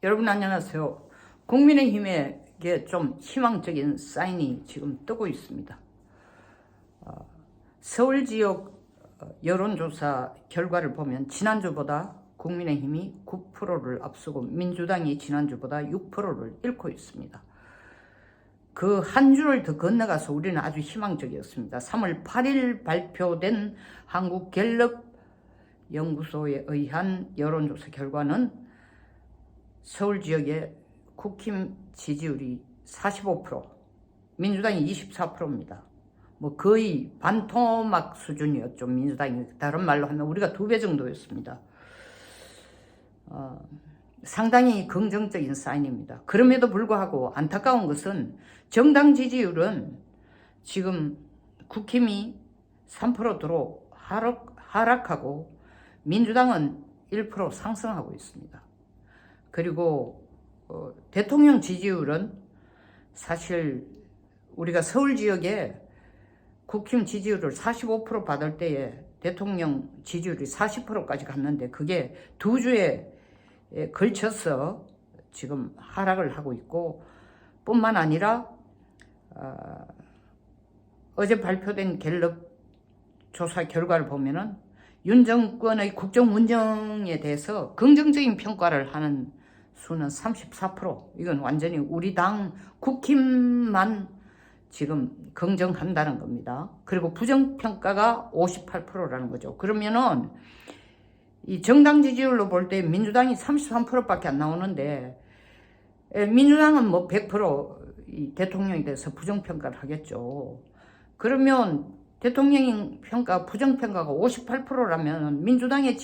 여러분 안녕하세요. 국민의힘에게 좀 희망적인 사인이 지금 뜨고 있습니다. 서울 지역 여론조사 결과를 보면 지난주보다 국민의힘이 9%를 앞서고 민주당이 지난주보다 6%를 잃고 있습니다. 그 한 줄을 더 건너가서 우리는 아주 희망적이었습니다. 3월 8일 발표된 한국갤럽 연구소에 의한 여론조사 결과는 서울 지역의 국힘 지지율이 45%, 민주당이 24%입니다. 뭐 거의 반토막 수준이었죠. 민주당이. 다른 말로 하면 우리가 2배 정도였습니다. 상당히 긍정적인 사인입니다. 그럼에도 불구하고 안타까운 것은 정당 지지율은 지금 국힘이 3%대로 하락하고 민주당은 1% 상승하고 있습니다. 그리고 대통령 지지율은 사실 우리가 서울 지역에 국힘 지지율을 45% 받을 때에 대통령 지지율이 40%까지 갔는데 그게 2주에 걸쳐서 지금 하락을 하고 있고, 뿐만 아니라 어제 발표된 갤럽 조사 결과를 보면은 윤 정권의 국정 운영에 대해서 긍정적인 평가를 하는 수는 34%. 이건 완전히 우리 당 국힘만 지금 긍정한다는 겁니다. 그리고 부정평가가 58%라는 거죠. 그러면은 이 정당 지지율로 볼 때 민주당이 33%밖에 안 나오는데, 민주당은 뭐 100% 대통령에 대해서 부정평가를 하겠죠. 그러면 대통령 평가, 부정평가가 58%라면 민주당에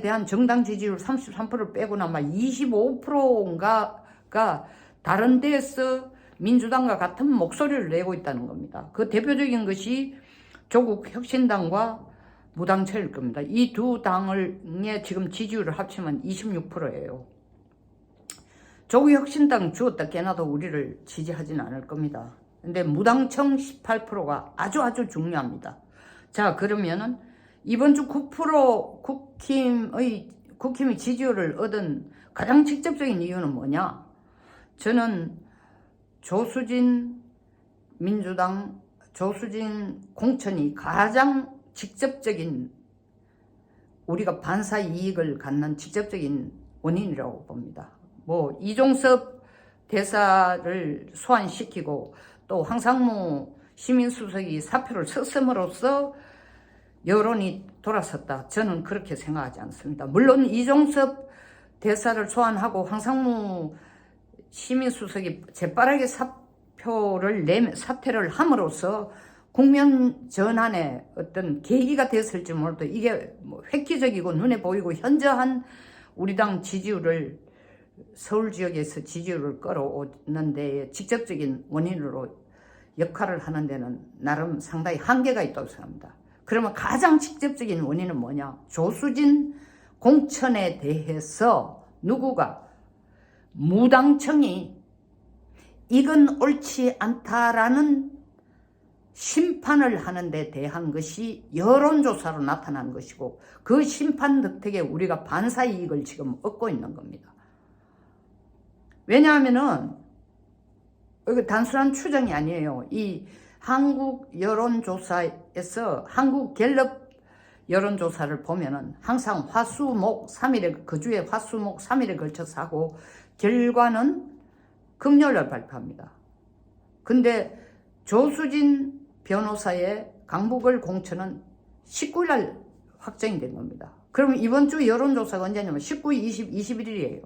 대한 정당 지지율 33%를 빼고 나마 25%인가가 다른 데에서 민주당과 같은 목소리를 내고 있다는 겁니다. 그 대표적인 것이 조국 혁신당과 무당체일 겁니다. 이 두 당의 지금 지지율을 합치면 26%예요. 조국 혁신당 주었다 깨나도 우리를 지지하지는 않을 겁니다. 근데 무당청 18%가 아주 중요합니다. 자, 그러면은 이번 주 9% 국힘이 지지율을 얻은 가장 직접적인 이유는 뭐냐? 저는 조수진 민주당, 조수진 공천이 가장 직접적인, 우리가 반사 이익을 갖는 직접적인 원인이라고 봅니다. 뭐 이종섭 대사를 소환시키고 또 황상무 시민수석이 사표를 썼음으로써 여론이 돌아섰다. 저는 그렇게 생각하지 않습니다. 물론 이종섭 대사를 소환하고 황상무 시민수석이 재빠르게 사퇴를 함으로써 국면 전환의 어떤 계기가 됐을지 몰라도 이게 뭐 획기적이고 눈에 보이고 현저한 우리 당 지지율을, 서울 지역에서 지지율을 끌어오는 데에 직접적인 원인으로 역할을 하는 데는 나름 상당히 한계가 있다고 생각합니다. 그러면 가장 직접적인 원인은 뭐냐? 조수진 공천에 대해서 누구가, 무당청이 이건 옳지 않다라는 심판을 하는 데 대한 것이 여론조사로 나타난 것이고, 그 심판 덕택에 우리가 반사이익을 지금 얻고 있는 겁니다. 왜냐하면은 이거 단순한 추정이 아니에요. 이 한국 여론조사에서, 한국 갤럽 여론조사를 보면은 항상 화수목 3일에, 그 주에 화수목 3일에 걸쳐서 하고 결과는 금요일날 발표합니다. 근데 조수진 변호사의 강북을 공천은 19일날 확정이 된 겁니다. 그러면 이번 주 여론조사가 언제냐면 19, 20, 21일이에요.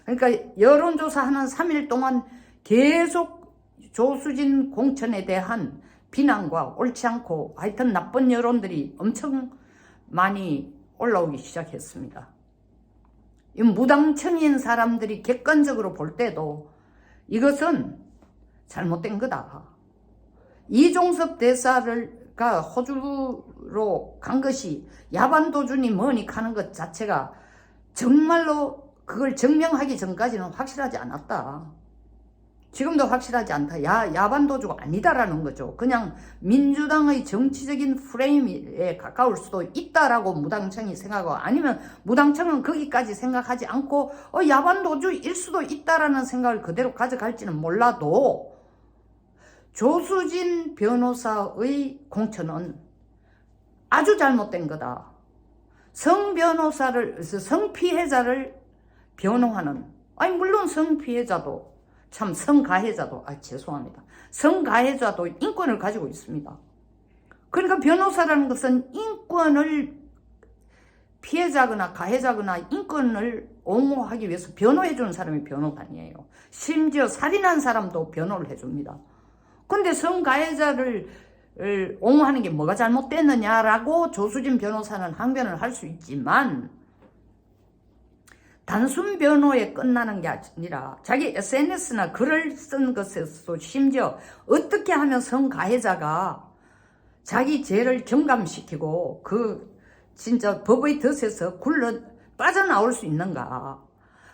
그러니까 여론조사 하는 3일 동안 계속 조수진 공천에 대한 비난과 옳지 않고 하여튼 나쁜 여론들이 엄청 많이 올라오기 시작했습니다. 이 무당청인 사람들이 객관적으로 볼 때도 이것은 잘못된 거다. 이종섭 대사가 호주로 간 것이 야반도주니 뭐니 가는 것 자체가 정말로 그걸 증명하기 전까지는 확실하지 않았다. 지금도 확실하지 않다. 야반도주가 아니다라는 거죠. 그냥 민주당의 정치적인 프레임에 가까울 수도 있다라고 무당청이 생각하고, 아니면 무당청은 거기까지 생각하지 않고 야반도주일 수도 있다라는 생각을 그대로 가져갈지는 몰라도, 조수진 변호사의 공천은 아주 잘못된 거다. 성피해자를 변호하는, 아니 물론 성피해자도 참, 성가해자도, 죄송합니다. 성가해자도 인권을 가지고 있습니다. 그러니까 변호사라는 것은 인권을, 피해자거나 가해자거나 인권을 옹호하기 위해서 변호해주는 사람이 변호관이에요. 심지어 살인한 사람도 변호를 해줍니다. 근데 성가해자를 옹호하는 게 뭐가 잘못됐느냐라고 조수진 변호사는 항변을 할 수 있지만, 단순 변호에 끝나는 게 아니라 자기 SNS나 글을 쓴 것에서도 심지어 어떻게 하면 성가해자가 자기 죄를 경감시키고 진짜 법의 덫에서 빠져나올 수 있는가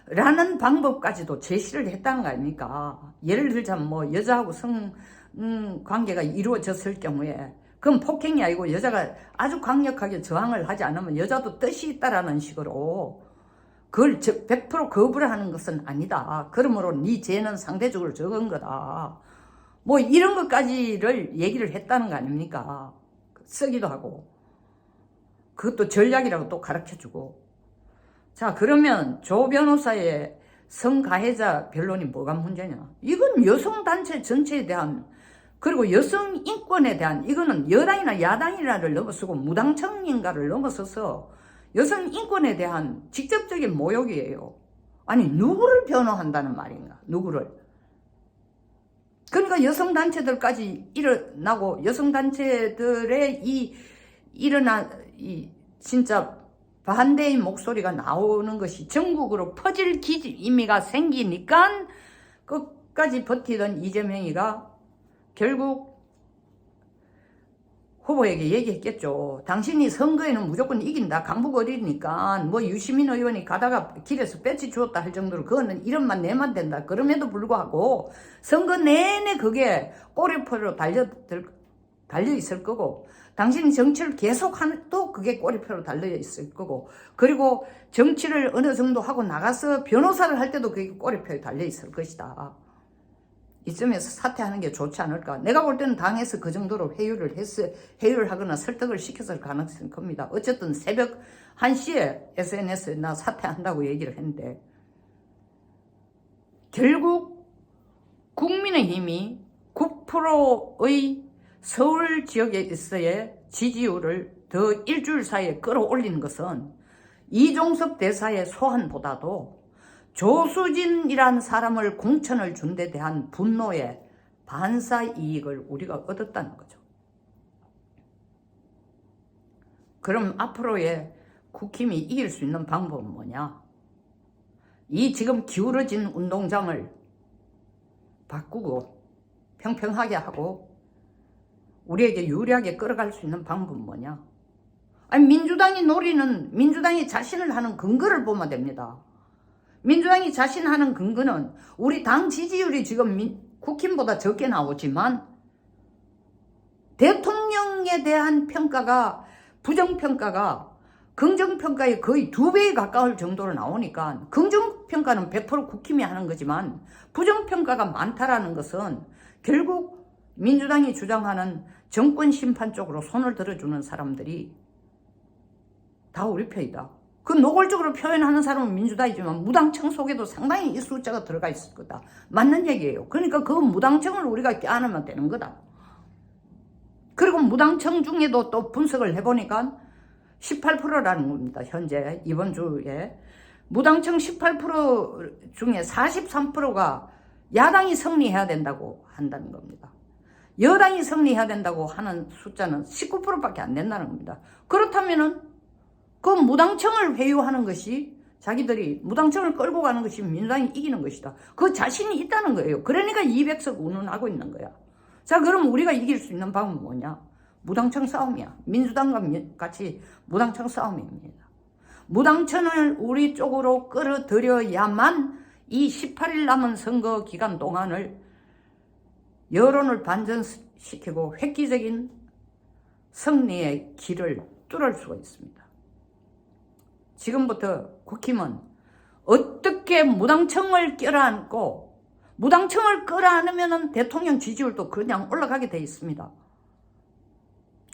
라는 방법까지도 제시를 했다는 거 아닙니까? 예를 들자면 뭐 여자하고 관계가 이루어졌을 경우에 그건 폭행이 아니고, 여자가 아주 강력하게 저항을 하지 않으면 여자도 뜻이 있다라는 식으로 그걸 100% 거부를 하는 것은 아니다. 그러므로 네 죄는 상대적으로 적은 거다. 뭐 이런 것까지를 얘기를 했다는 거 아닙니까? 쓰기도 하고. 그것도 전략이라고 또 가르쳐주고. 자, 그러면 조 변호사의 성가해자 변론이 뭐가 문제냐? 이건 여성단체 전체에 대한, 그리고 여성 인권에 대한, 이거는 여당이나 야당이라를 넘어서고 무당청인가를 넘어서서 여성 인권에 대한 직접적인 모욕이에요. 아니, 누구를 변호한다는 말인가? 누구를? 그러니까 여성단체들까지 일어나고, 여성단체들의 진짜 반대의 목소리가 나오는 것이 전국으로 퍼질 기미가 생기니까 끝까지 버티던 이재명이가 결국 후보에게 얘기했겠죠. 당신이 선거에는 무조건 이긴다. 강북어리니까 뭐 유시민 의원이 가다가 길에서 배치 주었다 할 정도로 그거는 이름만 내면 된다. 그럼에도 불구하고 선거 내내 그게 꼬리표로 달려 있을 거고, 당신이 정치를 계속해도 그게 꼬리표로 달려 있을 거고, 그리고 정치를 어느 정도 하고 나가서 변호사를 할 때도 그게 꼬리표에 달려 있을 것이다. 이쯤에서 사퇴하는 게 좋지 않을까. 내가 볼 때는 당에서 그 정도로 회유를 하거나 설득을 시켰을 가능성이 큽니다. 어쨌든 새벽 1시에 SNS에 나 사퇴한다고 얘기를 했는데, 결국 국민의힘이 9%의 서울 지역에서의 지지율을 더 일주일 사이에 끌어올리는 것은 이종석 대사의 소환보다도 조수진이란 사람을 공천을 준 데 대한 분노의 반사 이익을 우리가 얻었다는 거죠. 그럼 앞으로의 국힘이 이길 수 있는 방법은 뭐냐? 이 지금 기울어진 운동장을 바꾸고 평평하게 하고 우리에게 유리하게 끌어갈 수 있는 방법은 뭐냐? 아니, 민주당이 자신을 하는 근거를 보면 됩니다. 민주당이 자신하는 근거는 우리 당 지지율이 지금 국힘보다 적게 나오지만 대통령에 대한 평가가, 부정평가가 긍정평가의 거의 2배에 가까울 정도로 나오니까, 긍정평가는 100% 국힘이 하는 거지만 부정평가가 많다라는 것은 결국 민주당이 주장하는 정권 심판 쪽으로 손을 들어주는 사람들이 다 우리 편이다. 그 노골적으로 표현하는 사람은 민주당이지만 무당청 속에도 상당히 이 숫자가 들어가 있을 거다. 맞는 얘기예요. 그러니까 그 무당청을 우리가 껴안으면 되는 거다. 그리고 무당청 중에도 또 분석을 해보니까 18%라는 겁니다. 현재 이번 주에 무당청 18% 중에 43%가 야당이 승리해야 된다고 한다는 겁니다. 여당이 승리해야 된다고 하는 숫자는 19%밖에 안 된다는 겁니다. 그렇다면은 그 무당청을 회유하는 것이, 자기들이 무당청을 끌고 가는 것이 민주당이 이기는 것이다. 그 자신이 있다는 거예요. 그러니까 200석 운운하고 있는 거야. 자, 그럼 우리가 이길 수 있는 방법은 뭐냐? 무당청 싸움이야. 민주당과 같이 무당청 싸움입니다. 무당청을 우리 쪽으로 끌어들여야만 이 18일 남은 선거 기간 동안을 여론을 반전시키고 획기적인 승리의 길을 뚫을 수가 있습니다. 지금부터 국힘은 어떻게 무당청을 껴안고, 무당청을 끌어안으면 대통령 지지율도 그냥 올라가게 돼 있습니다.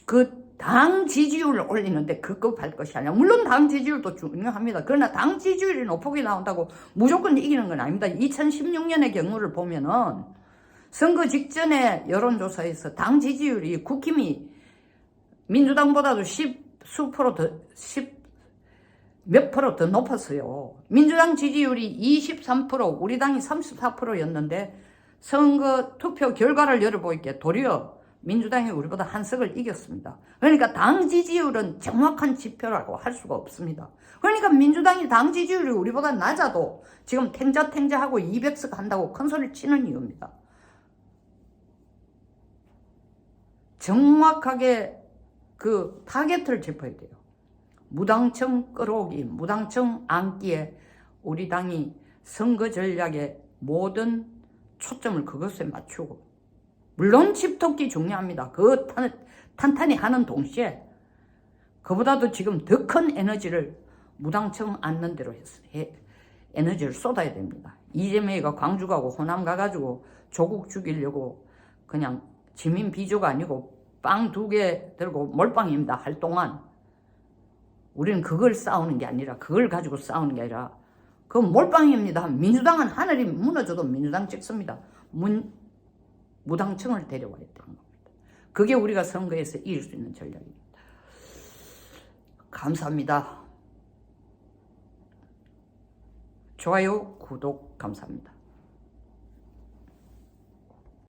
그 당 지지율을 올리는데 급급할 것이 아니라, 물론 당 지지율도 중요합니다. 그러나 당 지지율이 높게 나온다고 무조건 이기는 건 아닙니다. 2016년의 경우를 보면은 선거 직전에 여론조사에서 당 지지율이 국힘이 민주당보다도 10몇 프로 더 높았어요. 민주당 지지율이 23%, 우리 당이 34%였는데 선거 투표 결과를 열어보니까 도리어 민주당이 우리보다 한 석을 이겼습니다. 그러니까 당 지지율은 정확한 지표라고 할 수가 없습니다. 그러니까 민주당이 당 지지율이 우리보다 낮아도 지금 탱자하고 200석 한다고 큰 소리를 치는 이유입니다. 정확하게 그 타겟을 짚어야 돼요. 무당청 끌어오기, 무당청 안기에 우리 당이 선거 전략의 모든 초점을 그것에 맞추고, 물론 집토끼 중요합니다. 그 탄탄히 하는 동시에 그보다도 지금 더 큰 에너지를 무당청 안는 대로 에너지를 쏟아야 됩니다. 이재명이가 광주 가고 호남 가가지고 조국 죽이려고 그냥 지민 비조가 아니고 빵 2개 들고 몰빵입니다 할 동안 우리는 그걸 싸우는 게 아니라, 그걸 가지고 싸우는 게 아니라 그건 몰빵입니다. 민주당은 하늘이 무너져도 민주당 찍습니다. 무당청을 데려와야 되는 겁니다. 그게 우리가 선거에서 이길 수 있는 전략입니다. 감사합니다. 좋아요, 구독 감사합니다.